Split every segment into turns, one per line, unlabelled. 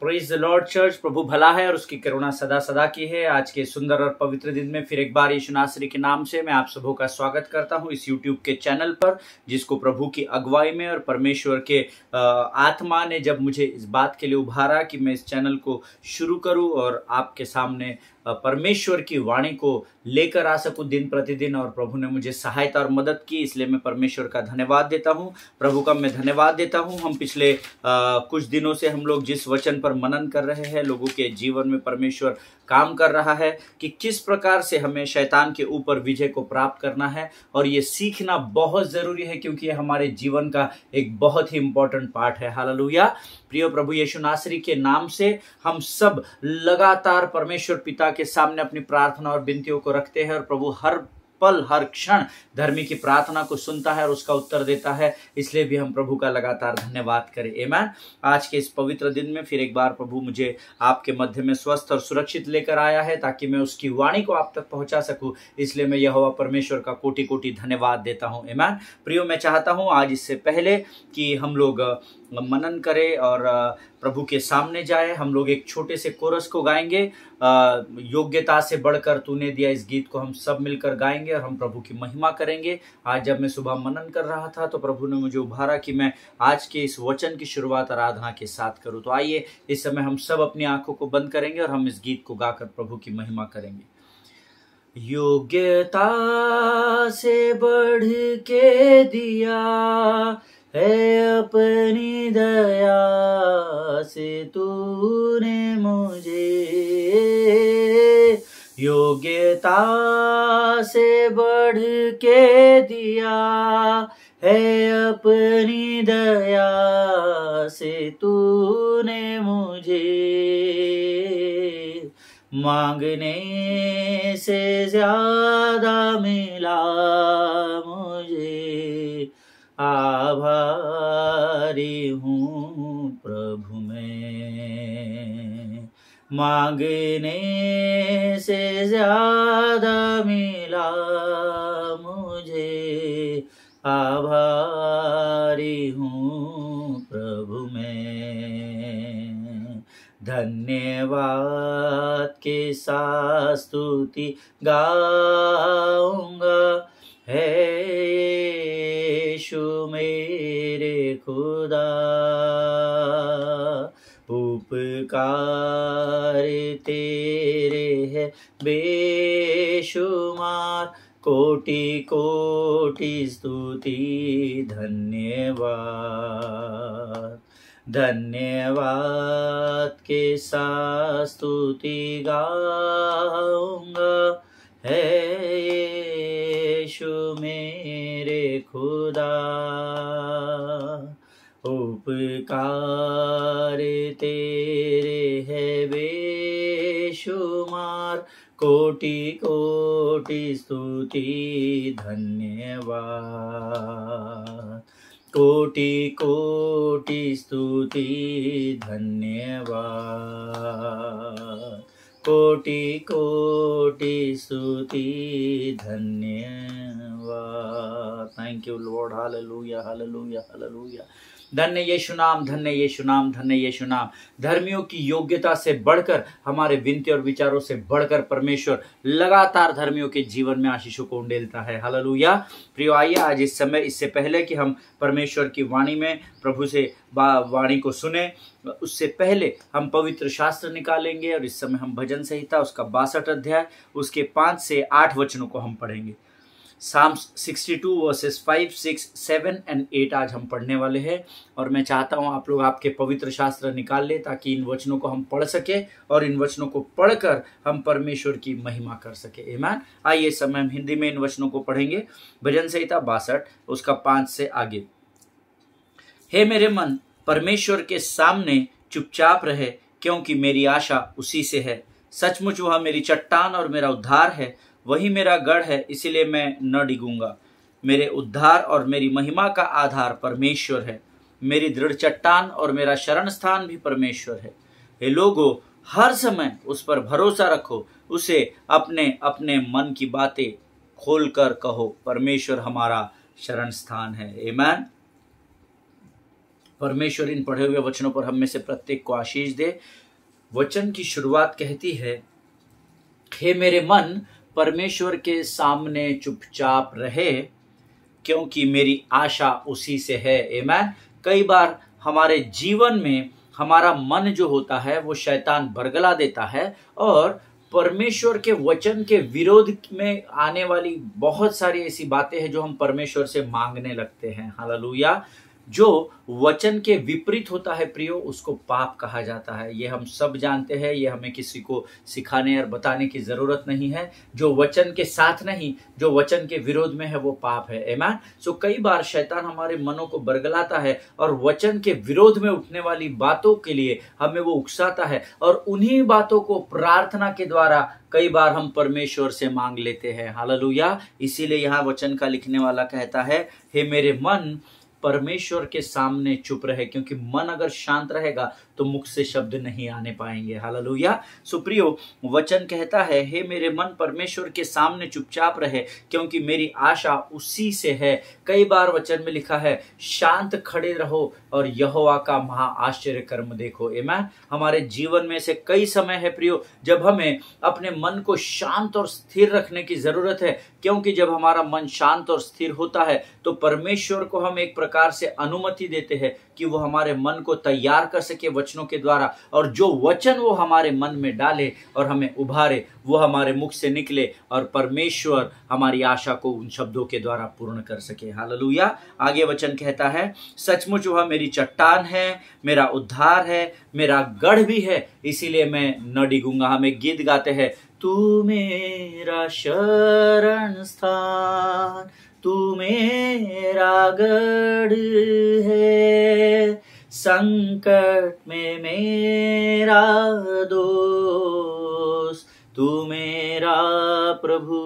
Praise the Lord church. प्रभु भला है और उसकी करुणा सदा सदा की है। आज के सुंदर और पवित्र दिन में फिर एक बार यीशु नासरी के नाम से मैं आप सबों का स्वागत करता हूं इस यूट्यूब के चैनल पर, जिसको प्रभु की अगुवाई में और परमेश्वर के आत्मा ने जब मुझे इस बात के लिए उभारा कि मैं इस चैनल को शुरू करूं और आपके सामने परमेश्वर की वाणी को लेकर आ सकूं दिन प्रतिदिन, और प्रभु ने मुझे सहायता और मदद की, इसलिए मैं परमेश्वर का धन्यवाद देता हूं। प्रभु का मैं धन्यवाद देता हूं। हम पिछले कुछ दिनों से हम लोग जिस वचन पर मनन कर रहे हैं, लोगों के जीवन में परमेश्वर काम कर रहा है कि किस प्रकार से हमें शैतान के ऊपर विजय को प्राप्त करना है, और ये सीखना बहुत जरूरी है क्योंकि ये हमारे जीवन का एक बहुत ही इंपॉर्टेंट पार्ट है। हालेलुया। प्रिय प्रभु यीशु नासरी के नाम से हम सब लगातार परमेश्वर पिता के सामने अपनी प्रार्थना और विनतियों को रखते हैं, और प्रभु हर पल हर क्षण धर्मी की प्रार्थना को सुनता है और उसका उत्तर देता है। इसलिए भी हम प्रभु का लगातार धन्यवाद करें। आमीन। आज के इस पवित्र दिन में फिर एक बार प्रभु मुझे आपके मध्य में स्वस्थ और सुरक्षित लेकर आया है ताकि मैं उसकी वाणी को आप तक पहुंचा सकूं। इसलिए मैं यहोवा परमेश्वर का कोटि कोटि धन्यवाद देता हूं। आमीन। प्रियो, मैं चाहता हूं आज इससे पहले कि हम लोग मनन करें और प्रभु के सामने जाए, हम लोग एक छोटे से कोरस को गाएंगे। योग्यता से बढ़कर तूने दिया, इस गीत को हम सब मिलकर गाएंगे और हम प्रभु की महिमा करेंगे। आज जब मैं सुबह मनन कर रहा था तो प्रभु ने मुझे उभारा कि मैं आज के इस वचन की शुरुआत आराधना के साथ करूं। तो आइए इस समय हम सब अपनी आंखों को बंद करेंगे और हम इस गीत को गाकर प्रभु की महिमा करेंगे। योग्यता से बढ़ के दिया है, अपनी दया से तूने मुझे, योग्यता से बढ़ के दिया है, अपनी दया से तूने मुझे, मांगने से ज्यादा मिला मुझे, आभारी हूँ प्रभु मैं, मांगने से ज्यादा मिला मुझे, आभारी हूँ प्रभु मैं। धन्यवाद के साथ स्तुति गाऊंगा, है यीशु मेरे खुदा, उपकार तेरे है बेशुमार, कोटि कोटि स्तुति धन्यवाद। धन्यवाद के साथ स्तुति गाऊंगा, है यीशु मेरे खुदा, उपकार तेरे है बेशुमार, कोटि कोटि स्तुति धन्यवाद, कोटि कोटि स्तुति धन्यवाद, कोटि कोटि स्तुति धन्यवाद। Thank you Lord. Hallelujah hallelujah hallelujah. धन्य यीशु नाम, धन्य यीशु नाम, धन्य यीशु नाम। धर्मियों की योग्यता से बढ़कर, हमारे विनती और विचारों से बढ़कर परमेश्वर लगातार धर्मियों के जीवन में आशीषों को उंडेलता है। हालेलुया। प्रियो, आइए आज इस समय, इससे पहले कि हम परमेश्वर की वाणी में प्रभु से वाणी को सुने, उससे पहले हम पवित्र शास्त्र निकालेंगे और इस समय हम भजन संहिता उसका 62 अध्याय उसके 5 से 8 वचनों को हम पढ़ेंगे। Psalms 62 वर्सेस 5, 6, 7 और 8 आज हम पढ़ने वाले हैं, और मैं चाहता हूं आप लोग आपके पवित्र शास्त्र निकाल ले ताकि इन वचनों को हम पढ़ सके और इन वचनों को पढ़कर हम परमेश्वर की महिमा कर सके। आमीन। आइए इस समय हम हिंदी में इन वचनों को पढ़ेंगे। भजन संहिता 62 उसका 5 से आगे। हे मेरे मन, परमेश्वर के सामने चुपचाप रहे, क्योंकि मेरी आशा उसी से है। सचमुच वह मेरी चट्टान और मेरा उद्धार है, वही मेरा गढ़ है, इसीलिए मैं न डिगूंगा। मेरे उद्धार और मेरी महिमा का आधार परमेश्वर है, मेरी दृढ़ चट्टान और मेरा शरण स्थान भी परमेश्वर है। हे लोगों, हर समय उस पर भरोसा रखो, उसे अपने अपने मन की बातें खोलकर कहो, परमेश्वर हमारा शरण स्थान है। आमीन। परमेश्वर इन पढ़े हुए वचनों पर हम में से प्रत्येक को आशीष दे। वचन की शुरुआत कहती है, हे मेरे मन परमेश्वर के सामने चुपचाप रहे, क्योंकि मेरी आशा उसी से है। आमीन। कई बार हमारे जीवन में हमारा मन जो होता है वो शैतान बरगला देता है और परमेश्वर के वचन के विरोध में आने वाली बहुत सारी ऐसी बातें हैं जो हम परमेश्वर से मांगने लगते हैं। हालेलुया। जो वचन के विपरीत होता है प्रियो, उसको पाप कहा जाता है। ये हम सब जानते हैं, ये हमें किसी को सिखाने और बताने की जरूरत नहीं है। जो वचन के साथ नहीं, जो वचन के विरोध में है, वो पाप है। आमीन। सो कई बार शैतान हमारे मनों को बरगलाता है और वचन के विरोध में उठने वाली बातों के लिए हमें वो उकसाता है, और उन्हीं बातों को प्रार्थना के द्वारा कई बार हम परमेश्वर से मांग लेते हैं। हालेलुया। इसीलिए यहाँ वचन का लिखने वाला कहता है, हे मेरे मन परमेश्वर के सामने चुप रहे, क्योंकि मन अगर शांत रहेगा तो मुख से शब्द नहीं आने पाएंगे। हालेलुया। सुप्रियो, वचन कहता है, हे मेरे मन परमेश्वर के सामने चुपचाप रहे, क्योंकि मेरी आशा उसी से है। कई बार वचन में लिखा है, शांत खड़े रहो और यहोवा का महा आश्चर्य कर्म देखो। आमीन। हमारे जीवन में से कई समय है प्रियो जब हमें अपने मन को शांत और स्थिर रखने की जरूरत है, क्योंकि जब हमारा मन शांत और स्थिर होता है तो परमेश्वर को हम एक प्रकार से अनुमति देते हैं कि वो हमारे मन को तैयार कर सके वचनों के द्वारा, और जो वचन वो हमारे मन में डाले और हमें उभारे, वो हमारे मुख से निकले और परमेश्वर हमारी आशा को उन शब्दों के द्वारा पूर्ण कर सके। हालेलुया। आगे वचन कहता है, सचमुच वह मेरी चट्टान है, मेरा उद्धार है, मेरा गढ़ भी है, इसीलिए मैं न डिगूंगा। हम एक गीत गाते हैं, तू मेरा शरण स्थान, तू मेरा गढ़ है, संकट में मेरा दोस्त, तू मेरा प्रभु।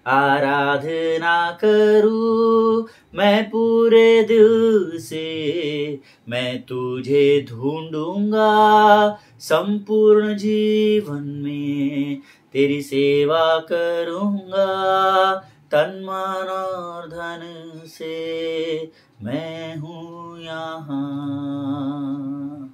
आराधना करूं मैं पूरे दिल से, मैं तुझे ढूंढूंगा संपूर्ण जीवन में, तेरी सेवा करूंगा तन मन और धन से, मैं हूं यहाँ।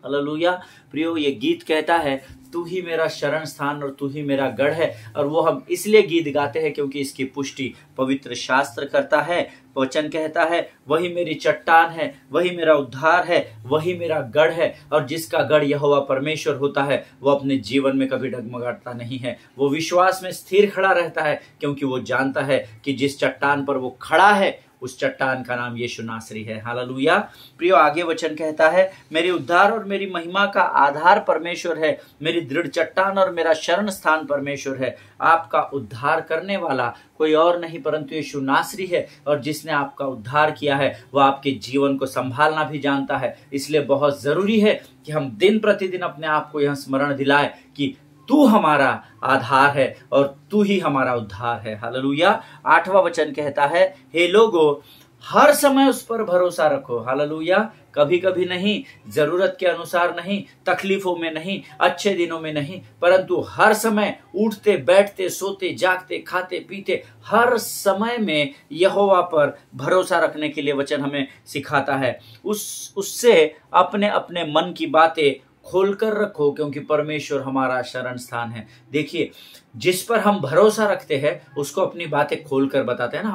हालेलुया। प्रियो, ये गीत कहता है, तू ही मेरा शरण स्थान और तू ही मेरा गढ़ है, और वो हम इसलिए गीत गाते हैं क्योंकि इसकी पुष्टि पवित्र शास्त्र करता है। वचन कहता है, वही मेरी चट्टान है, वही मेरा उद्धार है, वही मेरा गढ़ है, और जिसका गढ़ यहोवा परमेश्वर होता है वो अपने जीवन में कभी डगमगाता नहीं है। वो विश्वास में स्थिर खड़ा रहता है, क्योंकि वो जानता है कि जिस चट्टान पर वो खड़ा है उस चट्टान का नाम यीशु नासरी है। हालेलुया। प्रियो, आगे वचन कहता है, मेरे उद्धार और मेरी महिमा का आधार परमेश्वर है, मेरी दृढ़ चट्टान और मेरा शरण स्थान परमेश्वर है। आपका उद्धार करने वाला कोई और नहीं परंतु यीशु नासरी है, और जिसने आपका उद्धार किया है वह आपके जीवन को संभालना भी जानता है। इसलिए बहुत जरूरी है कि हम दिन प्रतिदिन अपने आप को यह स्मरण दिलाए कि तू हमारा आधार है और तू ही हमारा उद्धार है। हालेलुया। 8वां वचन कहता है, हे लोगो हर समय उस पर भरोसा रखो। हालेलुया। कभी कभी नहीं, जरूरत के अनुसार नहीं, तकलीफों में नहीं, अच्छे दिनों में नहीं, परंतु हर समय उठते बैठते सोते जागते खाते पीते हर समय में यहोवा पर भरोसा रखने के लिए वचन हमें सिखाता है। उससे अपने अपने मन की बातें खोलकर रखो, क्योंकि परमेश्वर हमारा शरण स्थान है। देखिए, जिस पर हम भरोसा रखते हैं उसको अपनी बातें खोलकर बताते हैं ना।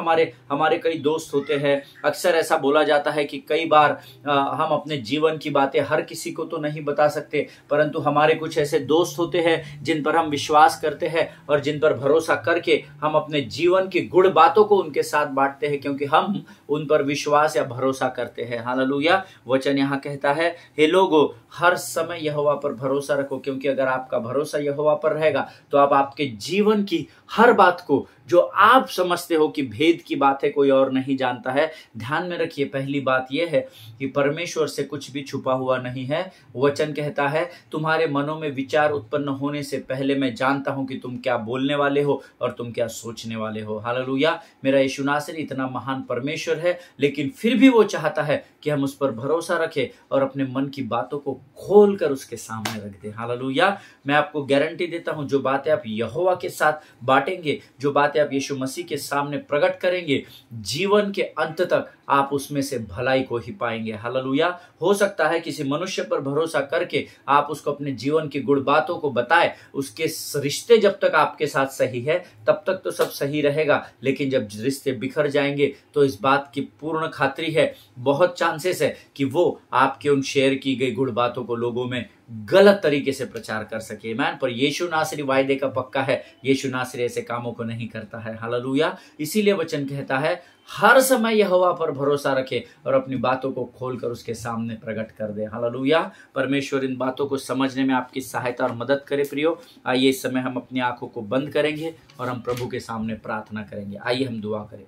हमारे कई दोस्त होते हैं, अक्सर ऐसा बोला जाता है कि कई बार हम अपने जीवन की बातें हर किसी को तो नहीं बता सकते, परंतु हमारे कुछ ऐसे दोस्त होते हैं जिन पर हम विश्वास करते हैं और जिन पर भरोसा करके हम अपने जीवन की गुड़ बातों को उनके साथ बांटते हैं, क्योंकि हम उन पर विश्वास या भरोसा करते हैं। हालेलुया। वचन यहाँ कहता है, हे लोगों हर समय यहोवा पर भरोसा रखो, क्योंकि अगर आपका भरोसा यहोवा पर रहेगा तो आप आपके जीवन की हर बात को, जो आप समझते हो कि भेद की बात है, कोई और नहीं जानता है। ध्यान में रखिए, पहली बात यह है कि परमेश्वर से कुछ भी छुपा हुआ नहीं है। वचन कहता है, तुम्हारे मनों में विचार उत्पन्न होने से पहले मैं जानता हूं कि तुम क्या बोलने वाले हो और तुम क्या सोचने वाले हो। हालेलुया। मेरा यीशु नासरी इतना महान परमेश्वर है, लेकिन फिर भी वो चाहता है कि हम उस पर भरोसा रखें और अपने मन की बातों को खोलकर उसके सामने रख दें। हालेलुया। मैं आपको गारंटी देता हूं, जो बातें आप यहोवा के साथ बांटेंगे, जो बातें आप यीशु मसीह के सामने प्रकट करेंगे, जीवन के अंत तक आप उसमें से भलाई को ही पाएंगे। हालेलुया। हो सकता है किसी मनुष्य पर भरोसा करके आप उसको अपने जीवन की गुण बातों को बताएं, उसके रिश्ते जब तक आपके साथ सही है तब तक तो सब सही रहेगा, लेकिन जब रिश्ते बिखर जाएंगे तो इस बात की पूर्ण खातरी है, बहुत चांसेस है कि वो आपके उन शेयर की गई गुण बातों को लोगों में गलत तरीके से प्रचार कर सके। मैन पर यीशु नासरी वायदे का पक्का है, यीशु नासरी ऐसे कामों को नहीं करता है। हालेलुया। इसीलिए वचन कहता है हर समय यहोवा पर भरोसा रखे और अपनी बातों को खोलकर उसके सामने प्रकट कर दे। हालेलुया। परमेश्वर इन बातों को समझने में आपकी सहायता और मदद करे। प्रियो, आइए इस समय हम अपनी आंखों को बंद करेंगे और हम प्रभु के सामने प्रार्थना करेंगे। आइए हम दुआ करें।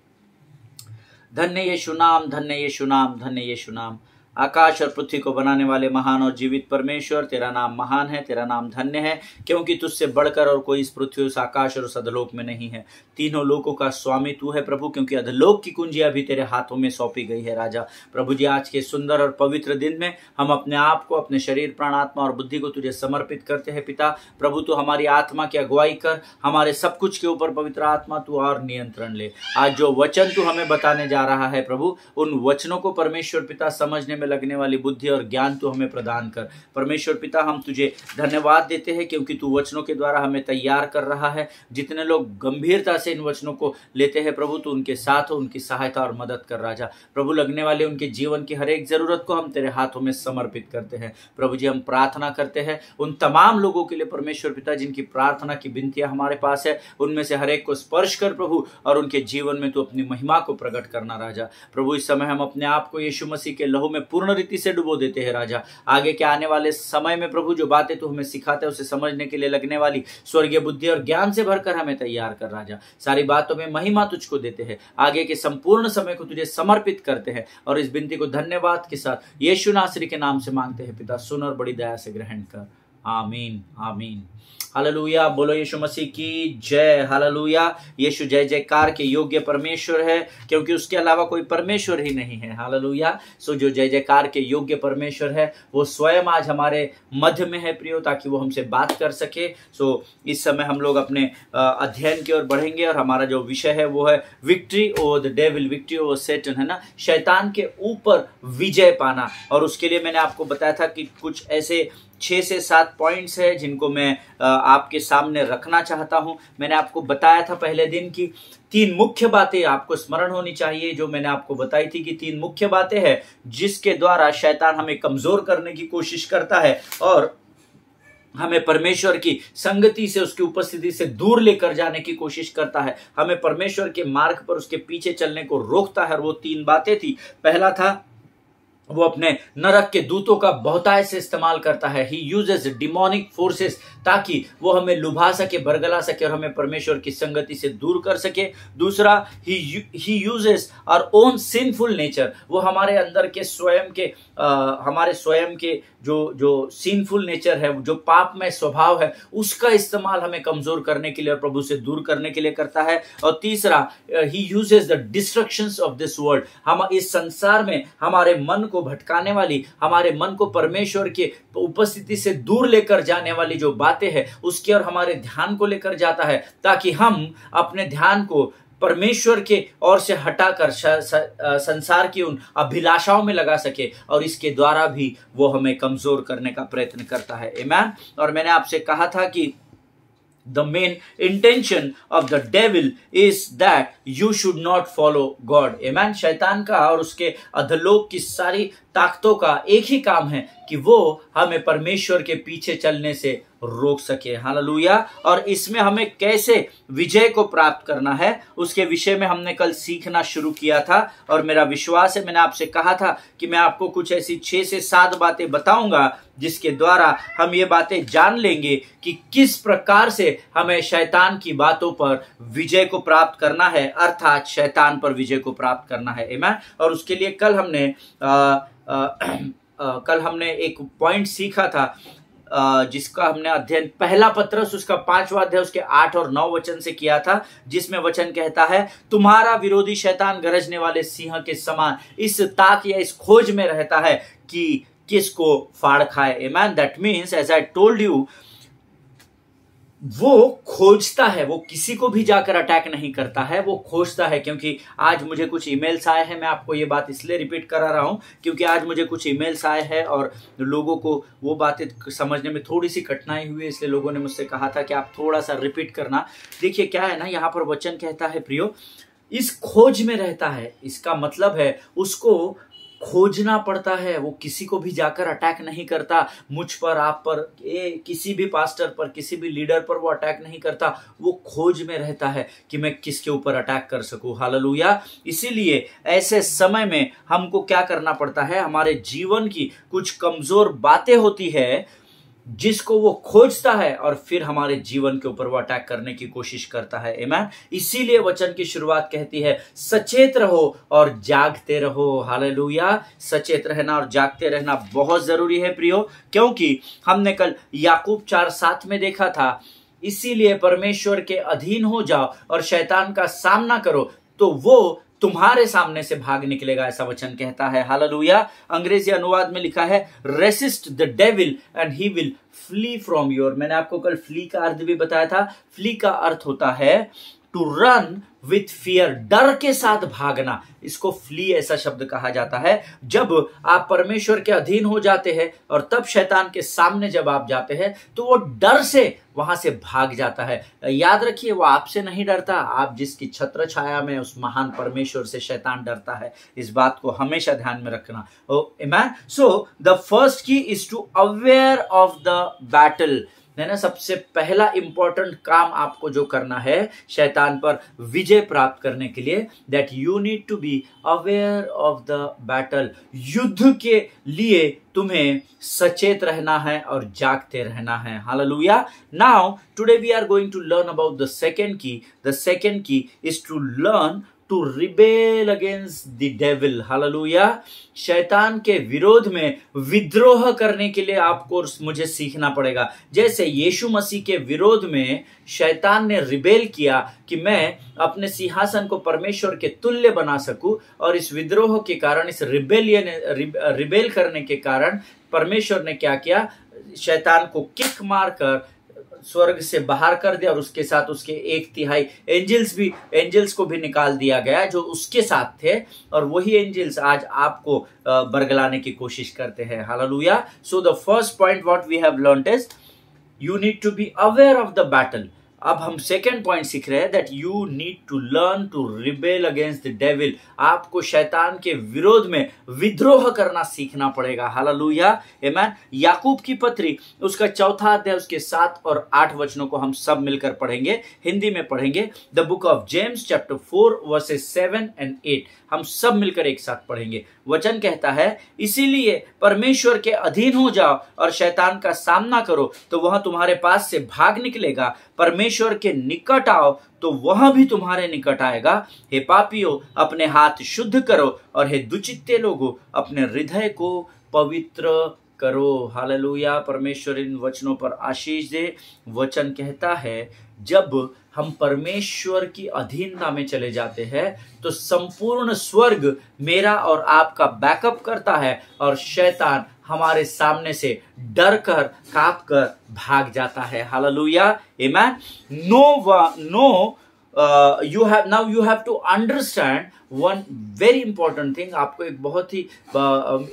धन्य यीशु नाम, धन्य यीशु नाम, धन्य यीशु नाम। आकाश और पृथ्वी को बनाने वाले महान और जीवित परमेश्वर, तेरा नाम महान है, तेरा नाम धन्य है, क्योंकि तुझसे बढ़कर और कोई इस पृथ्वी, उस आकाश और उस अधलोक में नहीं है। तीनों लोकों का स्वामी तू है प्रभु, क्योंकि अधलोक की कुंजियां भी तेरे हाथों में सौंपी गई है। राजा प्रभु जी, आज के सुंदर और पवित्र दिन में हम अपने आप को, अपने शरीर, प्राण, आत्मा और बुद्धि को तुझे समर्पित करते हैं। पिता प्रभु, तू हमारी आत्मा की अगुवाई कर, हमारे सब कुछ के ऊपर पवित्र आत्मा तू और नियंत्रण ले। आज जो वचन तू हमें बताने जा रहा है प्रभु, उन वचनों को परमेश्वर पिता समझने में लगने वाली बुद्धि और ज्ञान तू हमें प्रदान कर। परमेश्वर पिता, हम तुझे धन्यवाद देते हैं क्योंकि तू वचनों के द्वारा हमें तैयार कर रहा है। जितने लोग गंभीरता से इन वचनों को लेते हैं प्रभु, तू उनके साथ हो, उनकी सहायता और मदद कर। राजा प्रभु, लगने वाले उनके जीवन की हर एक जरूरत को हम तेरे हाथों में समर्पित करते हैं। प्रभु जी, हम प्रार्थना करते हैं उन तमाम लोगों के लिए परमेश्वर पिता जिनकी प्रार्थना की विनतियां हमारे पास है, उनमें से हर एक को स्पर्श कर प्रभु, और उनके जीवन में तू अपनी महिमा को प्रकट करना। राजा प्रभु, इस समय हम अपने आप को यीशु मसीह के लहू में पूर्ण रीति से डुबो देते हैं। राजा आगे के आने वाले समय में प्रभु जो बातें तू हमें सिखाते है उसे समझने के लिए लगने वाली स्वर्गीय बुद्धि और ज्ञान से भरकर हमें तैयार कर। राजा सारी बातों में महिमा तुझको देते हैं, आगे के संपूर्ण समय को तुझे समर्पित करते हैं और इस विनती को धन्यवाद के साथ यीशु नासरी के नाम से मांगते हैं पिता, सुन और बड़ी दया से ग्रहण कर। आमीन, आमीन। हालेलुया। बोलो यीशु मसीह की जय। हालेलुया। यीशु जय जयकार के योग्य परमेश्वर है, क्योंकि उसके अलावा कोई परमेश्वर ही नहीं है। हालेलुया। सो जो जय जयकार के योग्य परमेश्वर है वो स्वयं आज हमारे मध्य में है प्रियो, ताकि वो हमसे बात कर सके। सो इस समय हम लोग अपने अध्ययन की ओर बढ़ेंगे और हमारा जो विषय है वो है victory over the devil, victory over Satan, है ना, शैतान के ऊपर विजय पाना। और उसके लिए मैंने आपको बताया था कि कुछ ऐसे 6 से 7 पॉइंट्स है जिनको मैं आपके सामने रखना चाहता हूं। मैंने आपको बताया था पहले दिन की 3 मुख्य बातें आपको स्मरण होनी चाहिए, जो मैंने आपको बताई थी कि 3 मुख्य बातें हैं जिसके द्वारा शैतान हमें कमजोर करने की कोशिश करता है और हमें परमेश्वर की संगति से, उसकी उपस्थिति से दूर लेकर जाने की कोशिश करता है, हमें परमेश्वर के मार्ग पर उसके पीछे चलने को रोकता है। और वो 3 बातें थी। पहला था वो अपने नरक के दूतों का बहुतायत से इस्तेमाल करता है। ही यूजेस डिमोनिक फोर्सेस, ताकि वो हमें लुभा सके, बरगला सके और हमें परमेश्वर की संगति से दूर कर सके। दूसरा, he uses our own sinful nature, वो हमारे अंदर के हमारे स्वयं के जो सिनफुल नेचर है, जो पापमय स्वभाव है, उसका इस्तेमाल हमें कमजोर करने के लिए और प्रभु से दूर करने के लिए करता है। और तीसरा, he uses the destructions of this world, हम इस संसार में हमारे मन को भटकाने वाली, हमारे मन को परमेश्वर के उपस्थिति से दूर लेकर जाने वाली जो बातें हैं उसकी और हमारे ध्यान को लेकर जाता है, ताकि हम अपने ध्यान को परमेश्वर के ओर से हटाकर संसार की उन अभिलाषाओं में लगा सके, और इसके द्वारा भी वो हमें कमजोर करने का प्रयत्न करता है। आमीन। और मैंने आपसे कहा था कि the main intention of the devil is that you should not follow God. Amen. शैतान का और उसके अधलोक की सारी ताकतों का एक ही काम है कि वो हमें परमेश्वर के पीछे चलने से रोक सके। हालेलुया। और इसमें हमें कैसे विजय को प्राप्त करना है उसके विषय में हमने कल सीखना शुरू किया था, और मेरा विश्वास है, मैंने आपसे कहा था कि मैं आपको कुछ ऐसी 6 से 7 बातें बताऊंगा जिसके द्वारा हम ये बातें जान लेंगे कि किस प्रकार से हमें शैतान की बातों पर विजय को प्राप्त करना है, अर्थात शैतान पर विजय को प्राप्त करना है। आमीन। और उसके लिए कल हमने एक पॉइंट सीखा था जिसका हमने अध्ययन पहला पत्रस उसका 5वां अध्याय उसके 8 और 9 वचन से किया था, जिसमें वचन कहता है, तुम्हारा विरोधी शैतान गरजने वाले सिंह के समान इस ताक या इस खोज में रहता है कि किसको फाड़ खाए। Amen. That means, as I told you, वो खोजता है, वो किसी को भी जाकर अटैक नहीं करता है, वो खोजता है। क्योंकि आज मुझे कुछ ईमेल्स आए हैं, मैं आपको ये बात इसलिए रिपीट करा रहा हूं क्योंकि आज मुझे कुछ ईमेल्स आए हैं और लोगों को वो बातें समझने में थोड़ी सी कठिनाई हुई, इसलिए लोगों ने मुझसे कहा था कि आप थोड़ा सा रिपीट करना। देखिए क्या है ना, यहाँ पर वचन कहता है प्रियो, इस खोज में रहता है, इसका मतलब है उसको खोजना पड़ता है। वो किसी को भी जाकर अटैक नहीं करता, मुझ पर, आप पर, किसी भी पास्टर पर, किसी भी लीडर पर वो अटैक नहीं करता। वो खोज में रहता है कि मैं किसके ऊपर अटैक कर सकूं। हालेलुया। इसीलिए ऐसे समय में हमको क्या करना पड़ता है, हमारे जीवन की कुछ कमजोर बातें होती है जिसको वो खोजता है और फिर हमारे जीवन के ऊपर वो अटैक करने की कोशिश करता है। आमीन। इसीलिए वचन की शुरुआत कहती है सचेत रहो और जागते रहो। हालेलुया। सचेत रहना और जागते रहना बहुत जरूरी है प्रियो, क्योंकि हमने कल याकूब 4:7 में देखा था, इसीलिए परमेश्वर के अधीन हो जाओ और शैतान का सामना करो तो वो तुम्हारे सामने से भाग निकलेगा, ऐसा वचन कहता है। हालेलुया। अंग्रेजी अनुवाद में लिखा है resist the devil and he will flee from your. मैंने आपको कल फ्ली का अर्थ भी बताया था। फ्ली का अर्थ होता है टू रन विथ फियर, डर के साथ भागना। इसको फ्ली ऐसा शब्द कहा जाता है। जब आप परमेश्वर के अधीन हो जाते हैं और तब शैतान के सामने जब आप जाते हैं तो वो डर से वहां से भाग जाता है। याद रखिए, वो आपसे नहीं डरता, आप जिसकी छत्र छाया में उस महान परमेश्वर से शैतान डरता है। इस बात को हमेशा ध्यान में रखना। Amen. So the first key is to aware of the battle. है ना, सबसे पहला इंपॉर्टेंट काम आपको जो करना है शैतान पर विजय प्राप्त करने के लिए, that you need to be aware of the battle. युद्ध के लिए तुम्हें सचेत रहना है और जागते रहना है। Hallelujah. Now today we are going to learn about the second key. The second key is to learn to rebel against the devil. Hallelujah. शैतान के विरोध में विद्रोह करने के लिए आपको मुझे सीखना पड़ेगा। जैसे यीशु मसीह के विरोध में शैतान ने रिबेल किया कि मैं अपने सिंहासन को परमेश्वर के तुल्य बना सकूं, और इस विद्रोह के कारण, इस रिबेल करने के कारण परमेश्वर ने क्या किया, शैतान को किक मारकर स्वर्ग से बाहर कर दिया और उसके साथ उसके 1/3 एंजल्स को भी निकाल दिया गया जो उसके साथ थे, और वही एंजल्स आज आपको बरगलाने की कोशिश करते हैं। Hallelujah. So the first point what we have learned is you need to be aware of the battle. अब हम सेकेंड पॉइंट सीख रहे हैं that you need to learn to rebel against the devil. आपको शैतान के विरोध में विद्रोह करना सीखना पड़ेगा। हालेलुया। आमीन। याकूब की पत्री उसका 4 अध्याय उसके 7 और 8 वचनों को हम सब मिलकर पढ़ेंगे, हिंदी में पढ़ेंगे। The book of James chapter 4 versus 7 and 8 हम सब मिलकर एक साथ पढ़ेंगे। वचन कहता है इसीलिए परमेश्वर के अधीन हो जाओ और शैतान का सामना करो तो वह तुम्हारे पास से भाग निकलेगा। परमेश्वर के निकट आओ तो वह भी तुम्हारे निकट आएगा। हे पापियों, अपने हाथ शुद्ध करो, और हे दुचित्ते लोगों, अपने हृदय को पवित्र करो। हालेलुया। परमेश्वर इन वचनों पर आशीष दे। वचन कहता है जब हम परमेश्वर की अधीनता में चले जाते हैं तो संपूर्ण स्वर्ग मेरा और आपका बैकअप करता है और शैतान हमारे सामने से डर कर कांप कर भाग जाता है। Hallelujah. Amen. No you have to understand one very important thing। आपको एक बहुत ही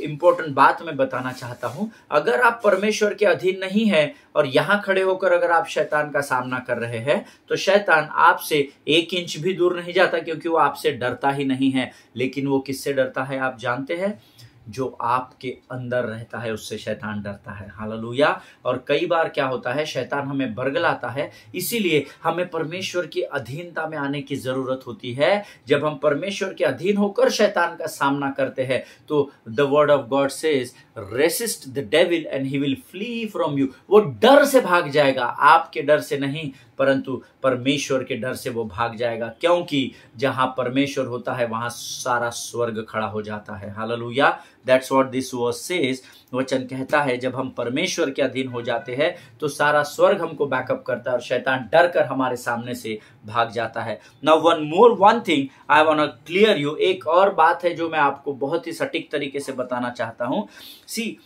important बात मैं बताना चाहता हूं। अगर आप परमेश्वर के अधीन नहीं है और यहां खड़े होकर अगर आप शैतान का सामना कर रहे हैं तो शैतान आपसे 1 इंच भी दूर नहीं जाता, क्योंकि वो आपसे डरता ही नहीं है। लेकिन वो किससे डरता है आप जानते हैं? जो आपके अंदर रहता है उससे शैतान डरता है। हालेलुया। और कई बार क्या होता है, शैतान हमें बरगलाता है, इसीलिए हमें परमेश्वर की अधीनता में आने की जरूरत होती है। जब हम परमेश्वर के अधीन होकर शैतान का सामना करते हैं तो the word of God says resist the devil and he will flee from you. वो डर से भाग जाएगा, आपके डर से नहीं परंतु परमेश्वर के डर से वो भाग जाएगा, क्योंकि जहां परमेश्वर होता है वहां सारा स्वर्ग खड़ा हो जाता है। Hallelujah. That's what this verse says. वचन कहता है जब हम परमेश्वर के अधीन हो जाते हैं तो सारा स्वर्ग हमको बैकअप करता है और शैतान डर कर हमारे सामने से भाग जाता है। Now one thing I want to clear you. एक और बात है जो मैं आपको बहुत ही सटीक तरीके से बताना चाहता हूं। See,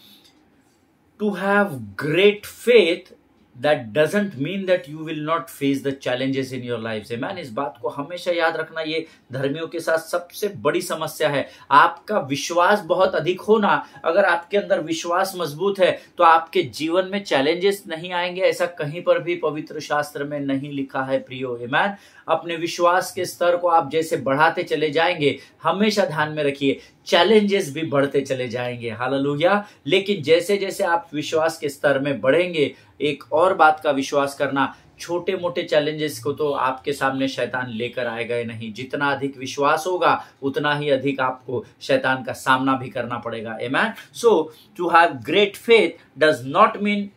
to have great faith that doesn't mean that you will not face the challenges in your lives. Amen. इस बात को हमेशा याद रखना, ये धर्मियों के साथ सबसे बड़ी समस्या है। आपका विश्वास बहुत अधिक होना, अगर आपके अंदर विश्वास मजबूत है तो आपके जीवन में चैलेंजेस नहीं आएंगे, ऐसा कहीं पर भी पवित्र शास्त्र में नहीं लिखा है प्रियो। आमेन। अपने विश्वास के स्तर को आप जैसे बढ़ाते चले जाएंगे, हमेशा ध्यान में रखिए चैलेंजेस भी बढ़ते चले जाएंगे। हालेलुया। लेकिन जैसे जैसे आप विश्वास के स्तर में बढ़ेंगे, एक और बात का विश्वास करना, छोटे मोटे चैलेंजेस को तो आपके सामने शैतान लेकर आएगा ही नहीं। जितना अधिक विश्वास होगा उतना ही अधिक आपको शैतान का सामना भी करना पड़ेगा। Amen. So to have great faith does not mean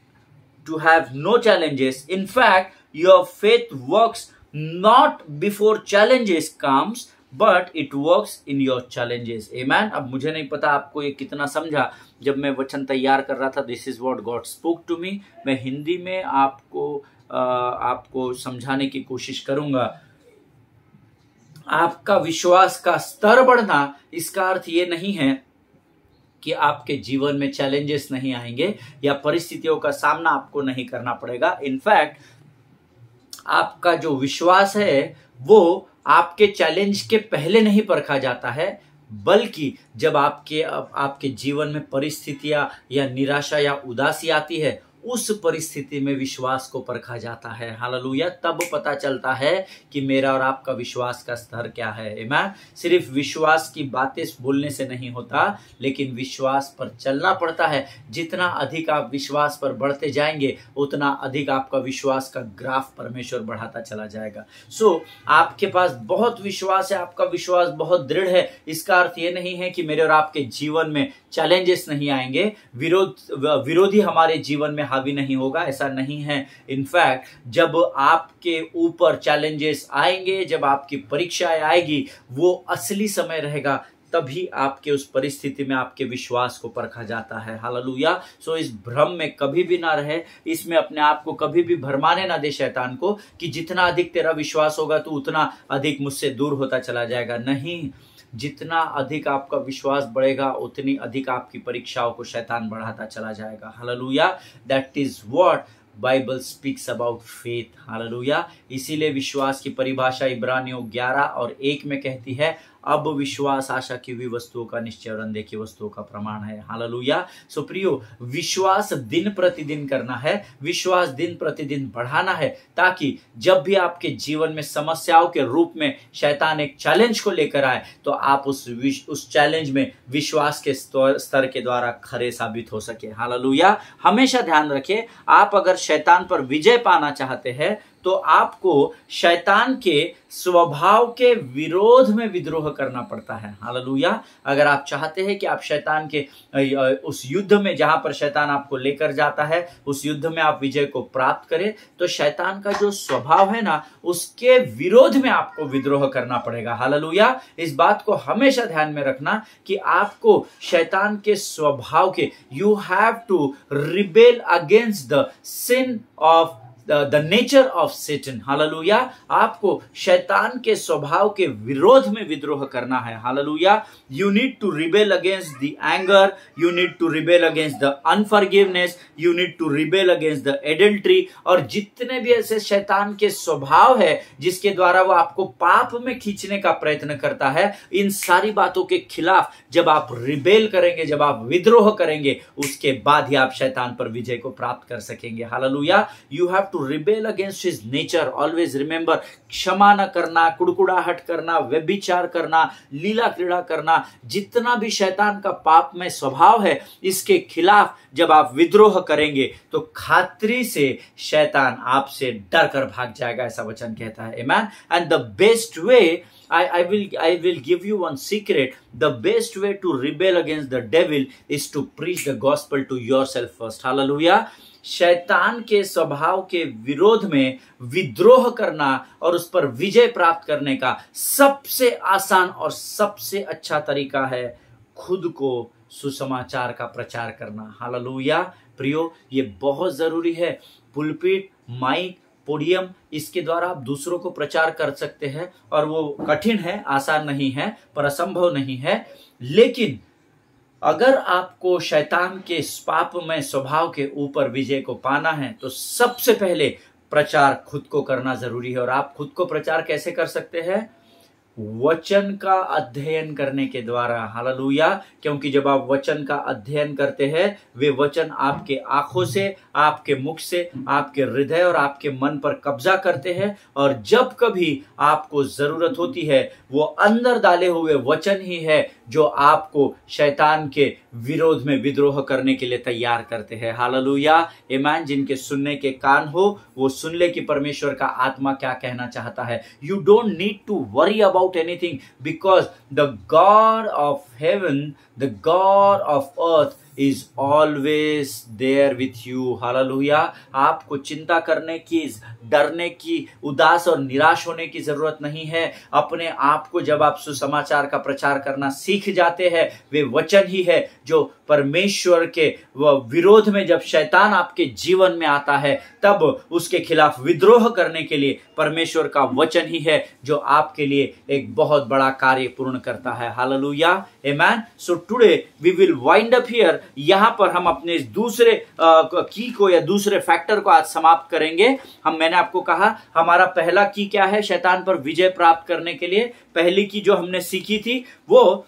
to have no challenges. In fact your faith works not before challenges comes but it works in your challenges. Amen. अब मुझे नहीं पता आपको ये कितना समझा। जब मैं वचन तैयार कर रहा था, this is what God spoke to me, मैं हिंदी में आपको समझाने की कोशिश करूंगा। आपका विश्वास का स्तर बढ़ना, इसका अर्थ ये नहीं है कि आपके जीवन में चैलेंजेस नहीं आएंगे या परिस्थितियों का सामना आपको नहीं करना पड़ेगा। इनफैक्ट आपका जो विश्वास है वो आपके चैलेंज के पहले नहीं परखा जाता है, बल्कि जब आपके जीवन में परिस्थितियां या निराशा या उदासी आती है, उस परिस्थिति में विश्वास को परखा जाता है। हालेलुया। तब पता चलता है कि मेरा और आपका विश्वास का स्तर क्या है। आमीन। सिर्फ विश्वास की बातें बोलने से नहीं होता, लेकिन विश्वास पर चलना पड़ता है। जितना अधिक आप विश्वास पर बढ़ते जाएंगे, उतना अधिक आपका विश्वास का ग्राफ परमेश्वर बढ़ाता चला जाएगा। सो आपके पास बहुत विश्वास है, आपका विश्वास बहुत दृढ़ है, इसका अर्थ ये नहीं है कि मेरे और आपके जीवन में चैलेंजेस नहीं आएंगे, विरोधी हमारे जीवन में हावी नहीं होगा, ऐसा नहीं है। इनफैक्ट जब आपके ऊपर चैलेंजेस आएंगे, जब आपकी परीक्षाएं आएगी, वो असली समय रहेगा, तभी आपके उस परिस्थिति में आपके विश्वास को परखा जाता है। हालेलुया। सो इस भ्रम में कभी भी ना रहे, इसमें अपने आप को कभी भी भरमाने ना दे शैतान को कि जितना अधिक तेरा विश्वास होगा तो उतना अधिक मुझसे दूर होता चला जाएगा। नहीं, जितना अधिक आपका विश्वास बढ़ेगा उतनी अधिक आपकी परीक्षाओं को शैतान बढ़ाता चला जाएगा। Hallelujah. That is what Bible speaks about faith. Hallelujah. इसीलिए विश्वास की परिभाषा इब्रानियों 11 और 1 में कहती है, अब विश्वास आशा की हुई वस्तुओं का निश्चय और अनदेखी वस्तुओं का प्रमाण है। हालेलुया। सो प्रियो, विश्वास दिन प्रतिदिन करना है, विश्वास दिन प्रतिदिन बढ़ाना है, ताकि जब भी आपके जीवन में समस्याओं के रूप में शैतान एक चैलेंज को लेकर आए, तो आप उस चैलेंज में विश्वास के स्तर के द्वारा खरे साबित हो सके। हालेलुया। हमेशा ध्यान रखें, आप अगर शैतान पर विजय पाना चाहते हैं तो आपको शैतान के स्वभाव के विरोध में विद्रोह करना पड़ता है। हालेलुया। अगर आप चाहते हैं कि आप शैतान के उस युद्ध में, जहां पर शैतान आपको लेकर जाता है, उस युद्ध में आप विजय को प्राप्त करें, तो शैतान का जो स्वभाव है ना, उसके विरोध में आपको विद्रोह करना पड़ेगा। हालेलुया। इस बात को हमेशा ध्यान में रखना कि आपको शैतान के स्वभाव के, you have to rebel against the sin of the nature of Satan. Hallelujah. आपको शैतान के स्वभाव के विरोध में विद्रोह करना है। Hallelujah. You need to rebel against the anger, you need to rebel against the unforgiveness, you need to rebel against the adultery, और जितने भी ऐसे शैतान के स्वभाव है जिसके द्वारा वो आपको पाप में खींचने का प्रयत्न करता है, इन सारी बातों के खिलाफ जब आप रिबेल करेंगे, जब आप विद्रोह करेंगे, उसके बाद ही आप शैतान पर विजय को प्राप्त कर सकेंगे। Hallelujah. You have to rebel against his nature. Always remember, क्षमा न करना, कुड़कुड़ाहट करना, व्यभिचार करना, लीला क्रीड़ा करना, जितना भी शैतान का पाप में स्वभाव है, इसके खिलाफ जब आप विद्रोह करेंगे तो खातरी से शैतान आपसे डर कर भाग जाएगा, ऐसा वचन कहता है। Amen. And the best way, I will give you one secret. The best way to rebel against the devil is to preach the gospel to yourself first. Hallelujah. शैतान के स्वभाव के विरोध में विद्रोह करना और उस पर विजय प्राप्त करने का सबसे आसान और सबसे अच्छा तरीका है खुद को सुसमाचार का प्रचार करना। हालेलुया। प्रियो, ये बहुत जरूरी है। पुलपिट, माइक, पोडियम, इसके द्वारा आप दूसरों को प्रचार कर सकते हैं, और वो कठिन है, आसान नहीं है, पर असंभव नहीं है। लेकिन अगर आपको शैतान के इस पापमय स्वभाव के ऊपर विजय को पाना है तो सबसे पहले प्रचार खुद को करना जरूरी है। और आप खुद को प्रचार कैसे कर सकते हैं? वचन का अध्ययन करने के द्वारा। हालेलुया। क्योंकि जब आप वचन का अध्ययन करते हैं, वे वचन आपके आंखों से, आपके मुख से, आपके हृदय और आपके मन पर कब्जा करते हैं। और जब कभी आपको जरूरत होती है, वो अंदर डाले हुए वचन ही है जो आपको शैतान के विरोध में विद्रोह करने के लिए तैयार करते हैं। हालेलुया। आमीन। जिनके सुनने के कान हो वो सुन ले कि परमेश्वर का आत्मा क्या कहना चाहता है। You don't need to worry about anything because the God of heaven, the God of earth is always there with you। Hallelujah. आपको चिंता करने की, डरने की, उदास और निराश होने की जरूरत नहीं है। अपने आप को जब आप सुसमाचार का प्रचार करना सीख जाते हैं, वे वचन ही है जो परमेश्वर के विरोध में जब शैतान आपके जीवन में आता है, तब उसके खिलाफ विद्रोह करने के लिए परमेश्वर का वचन ही है जो आपके लिए एक बहुत बड़ा कार्य पूर्ण करता है। Hallelujah. Amen. So today we will wind up here. यहां पर हम अपने इस दूसरे की को या दूसरे फैक्टर को आज समाप्त करेंगे। मैंने आपको कहा हमारा पहला की क्या है शैतान पर विजय प्राप्त करने के लिए। पहली की जो हमने सीखी थी वो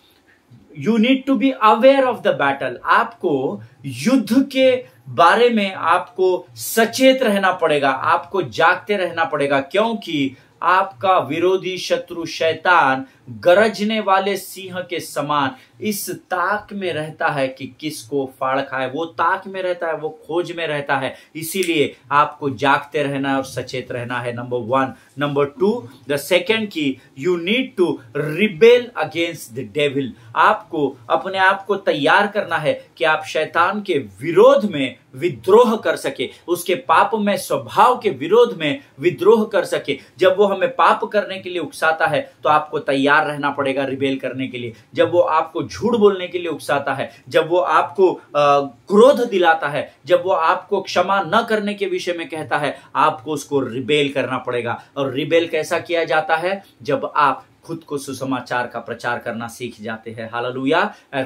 you need to be aware of the battle. आपको युद्ध के बारे में आपको सचेत रहना पड़ेगा, आपको जागते रहना पड़ेगा, क्योंकि आपका विरोधी शत्रु शैतान गरजने वाले सिंह के समान इस ताक में रहता है कि किसको फाड़ खाए। वो ताक में रहता है, वो खोज में रहता है। इसीलिए आपको जागते रहना है और सचेत रहना है। Number 1। Number 2, the second key, you need to rebel against the devil. आपको अपने आप को तैयार करना है कि आप शैतान के विरोध में विद्रोह कर सके, उसके पापमय स्वभाव के विरोध में विद्रोह कर सके। जब वो हमें पाप करने के लिए उकसाता है तो आपको तैयार रहना पड़ेगा रिबेल करने के लिए। जब वो आपको झूठ बोलने के लिए उकसाता है, जब वो आपको क्रोध दिलाता है, जब वो आपको क्षमा न करने के विषय में कहता है, आपको उसको रिबेल करना पड़ेगा। और रिबेल कैसा किया जाता है? जब आप खुद को सुसमाचार का प्रचार करना सीख जाते हैं। हालेलुया।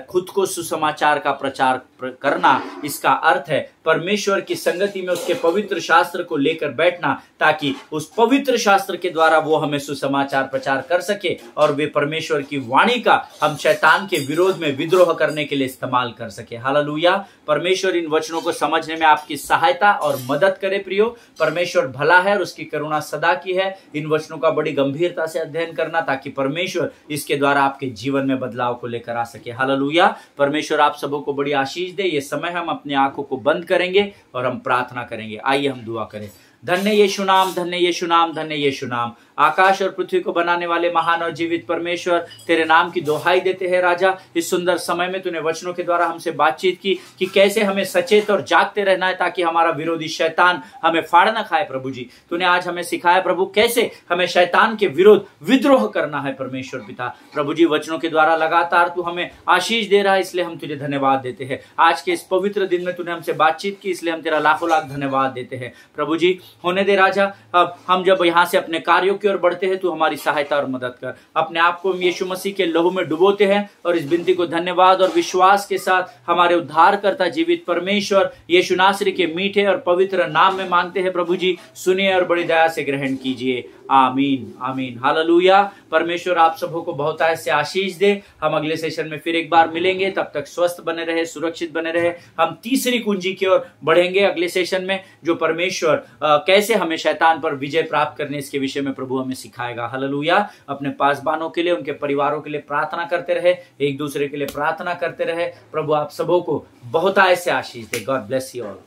खुद को सुसमाचार का प्रचार करना, इसका अर्थ है परमेश्वर की संगति में उसके पवित्र शास्त्र को लेकर बैठना, ताकि उस पवित्र शास्त्र के द्वारा वो हमें सुसमाचार प्रचार कर सके और वे परमेश्वर की वाणी का हम शैतान के विरोध में विद्रोह करने के लिए इस्तेमाल कर सके। हालेलुया। परमेश्वर इन वचनों को समझने में आपकी सहायता और मदद करे। प्रियो, परमेश्वर भला है और उसकी करुणा सदा की है। इन वचनों का बड़ी गंभीरता से अध्ययन करना, ताकि परमेश्वर इसके द्वारा आपके जीवन में बदलाव को लेकर आ सके। हालेलुया। परमेश्वर आप सबों को बड़ी आशीष दे। ये समय हम अपनी आंखों को बंद करेंगे और हम प्रार्थना करेंगे। आइए हम दुआ करें। धन्य यीशु नाम, धन्य यीशु नाम, धन्य यीशु नाम। आकाश और पृथ्वी को बनाने वाले महान और जीवित परमेश्वर, तेरे नाम की दोहाई देते हैं राजा। इस सुंदर समय में तूने वचनों के द्वारा हमसे बातचीत की कि कैसे हमें सचेत और जागते रहना है, ताकि हमारा विरोधी शैतान हमें फाड़ ना खाए। प्रभु जी, तूने आज हमें सिखाया प्रभु कैसे हमें शैतान के विरोध विद्रोह करना है। परमेश्वर पिता, प्रभु जी, वचनों के द्वारा लगातार तू हमें आशीष दे रहा है, इसलिए हम तुझे धन्यवाद देते हैं। आज के इस पवित्र दिन में तूने हमसे बातचीत की, इसलिए हम तेरा लाखों लाख धन्यवाद देते हैं। प्रभु जी, होने दे राजा, अब हम जब यहाँ से अपने कार्यों की ओर बढ़ते हैं, तू हमारी सहायता और मदद कर। अपने आप को यीशु मसीह के लहू में डुबोते हैं और इस विनती को धन्यवाद और विश्वास के साथ हमारे उद्धारकर्ता जीवित परमेश्वर यीशु नासरी के मीठे और पवित्र नाम में मांगते हैं। प्रभु जी, सुनिए और बड़ी दया से ग्रहण कीजिए। आमीन, आमीन, हालेलुया। परमेश्वर आप सबों को बहुत से आशीष दे। हम अगले सेशन में फिर एक बार मिलेंगे। तब तक स्वस्थ बने रहे, सुरक्षित बने रहे। हम तीसरी कुंजी की ओर बढ़ेंगे अगले सेशन में, जो परमेश्वर कैसे हमें शैतान पर विजय प्राप्त करने, इसके विषय में प्रभु हमें सिखाएगा। हालेलुया। अपने पासबानों के लिए, उनके परिवारों के लिए प्रार्थना करते रहे, एक दूसरे के लिए प्रार्थना करते रहे। प्रभु आप सबों को बहुत से आशीष दे। God bless you all.